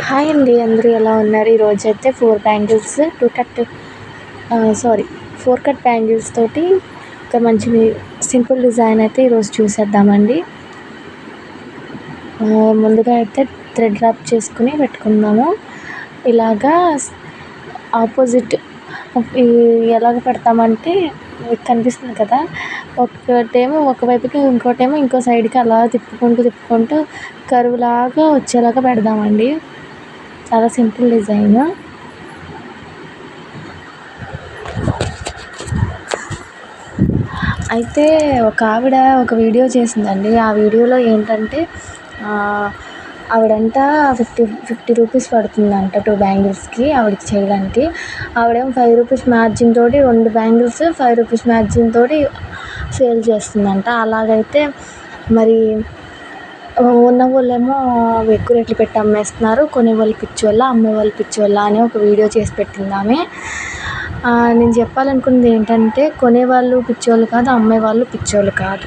Hi అండి, అందరూ ఎలా ఉన్నారు? ఈరోజైతే 4 బ్యాంగిల్స్ 2 కట్ 4 కట్ బ్యాంగిల్స్ తోటి ఒక మంచి సింపుల్ డిజైన్ అయితే ఈరోజు చూసేద్దామండి. ముందుగా అయితే థ్రెడ్ ర్యాప్ చేసుకుని పెట్టుకుందాము. ఇలాగా ఆపోజిట్ ఎలాగ పెడతామంటే మీకు కనిపిస్తుంది కదా, ఒకటేమో ఒకవైపుకి ఇంకోటేమో ఇంకో సైడ్కి అలా తిప్పుకుంటూ కర్వ్ లాగా వచ్చేలాగా పెడదామండి. చాలా సింపుల్ డిజైన్. అయితే ఒక ఆవిడ ఒక వీడియో చేసిందండి. ఆ వీడియోలో ఏంటంటే ఆవిడంట 50 రూపీస్ పడుతుందంట 2 బ్యాంగిల్స్కి ఆవిడకి చేయడానికి. ఆవిడేమో 5 రూపీస్ మార్జిన్ తోటి 2 బ్యాంగిల్స్ 5 రూపీస్ మార్జిన్ తోటి సేల్ చేస్తుందంట. అలాగైతే మరి ఉన్న వాళ్ళేమో ఎక్కువ రేట్లు పెట్టి అమ్మేస్తున్నారు, కొనేవాళ్ళు పిచ్చోళ్ళ అమ్మేవాళ్ళు పిచ్చోళ్ళ అని ఒక వీడియో చేసి పెట్టింది ఆమె. నేను చెప్పాలనుకున్నది ఏంటంటే, కొనేవాళ్ళు పిచ్చోళ్ళు కాదు, అమ్మేవాళ్ళు పిచ్చోళ్ళు కాదు.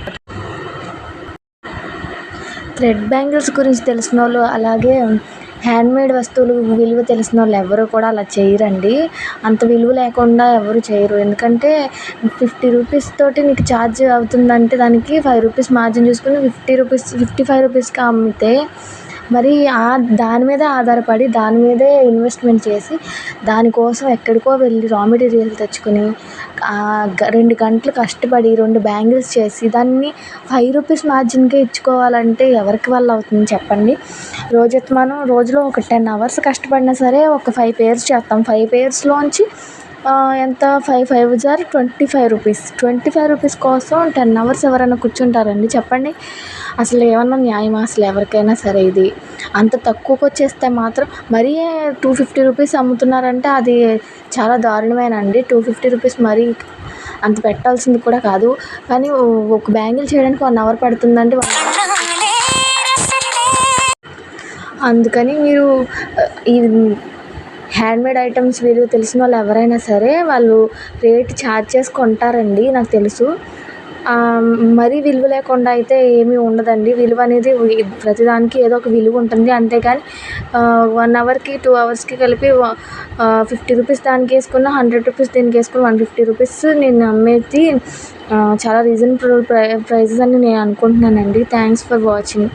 థ్రెడ్ బ్యాంగిల్స్ గురించి తెలిసిన వాళ్ళు, అలాగే హ్యాండ్మేడ్ వస్తువులు విలువ తెలిసిన వాళ్ళు ఎవరు కూడా అలా చేయరండి. అంత విలువ లేకుండా ఎవరు చేయరు. ఎందుకంటే 50 రూపీస్ తోటి నీకు ఛార్జ్ అవుతుందంటే దానికి 5 రూపీస్ మార్జిన్ చూసుకుని 55 రూపీస్కి అమ్మితే మరి దాని మీదే ఆధారపడి దాని మీదే ఇన్వెస్ట్మెంట్ చేసి దానికోసం ఎక్కడికో వెళ్ళి రా మెటీరియల్ తెచ్చుకుని 2 గంటలు కష్టపడి 2 బ్యాంగిల్స్ చేసి దాన్ని 5 రూపీస్ మార్జిన్కే ఇచ్చుకోవాలంటే ఎవరికి వల్ల అవుతుంది చెప్పండి? మనం రోజులో ఒక 10 అవర్స్ కష్టపడినా సరే ఒక 5 పేర్స్ చేస్తాం. 5 పేర్స్లోంచి ఎంత 5 జార్ 25 రూపీస్. 25 రూపీస్ కోసం 10 అవర్స్ ఎవరైనా కూర్చుంటారండి చెప్పండి? అసలు ఏమన్నా న్యాయమా అసలు ఎవరికైనా సరే? ఇది అంత తక్కువకి వచ్చేస్తే మాత్రం మరీ 250 రూపీస్ అమ్ముతున్నారంటే అది చాలా దారుణమేనండి. 250 రూపీస్ మరీ అంత పెట్టాల్సింది కూడా కాదు. కానీ ఒక బ్యాంగిల్ చేయడానికి 1 అవర్ పడుతుందంటే అందుకని మీరు ఈ హ్యాండ్మేడ్ ఐటమ్స్ విలువ తెలిసిన వాళ్ళు ఎవరైనా సరే వాళ్ళు రేట్ ఛార్జ్ చేసి కొంటారండి, నాకు తెలుసు. మరీ విలువ లేకుండా అయితే ఏమీ ఉండదండి. విలువ అనేది ప్రతిదానికి ఏదో ఒక విలువ ఉంటుంది. అంతేకాని 1 అవర్కి 2 అవర్స్కి కలిపి 50 రూపీస్ దానికి వేసుకున్న 100 రూపీస్ దీనికి వేసుకుని 150 రూపీస్ నేను అమ్మేది చాలా రీజనబుల్ ప్రైజెస్ అని నేను అనుకుంటున్నానండి. Thanks for watching.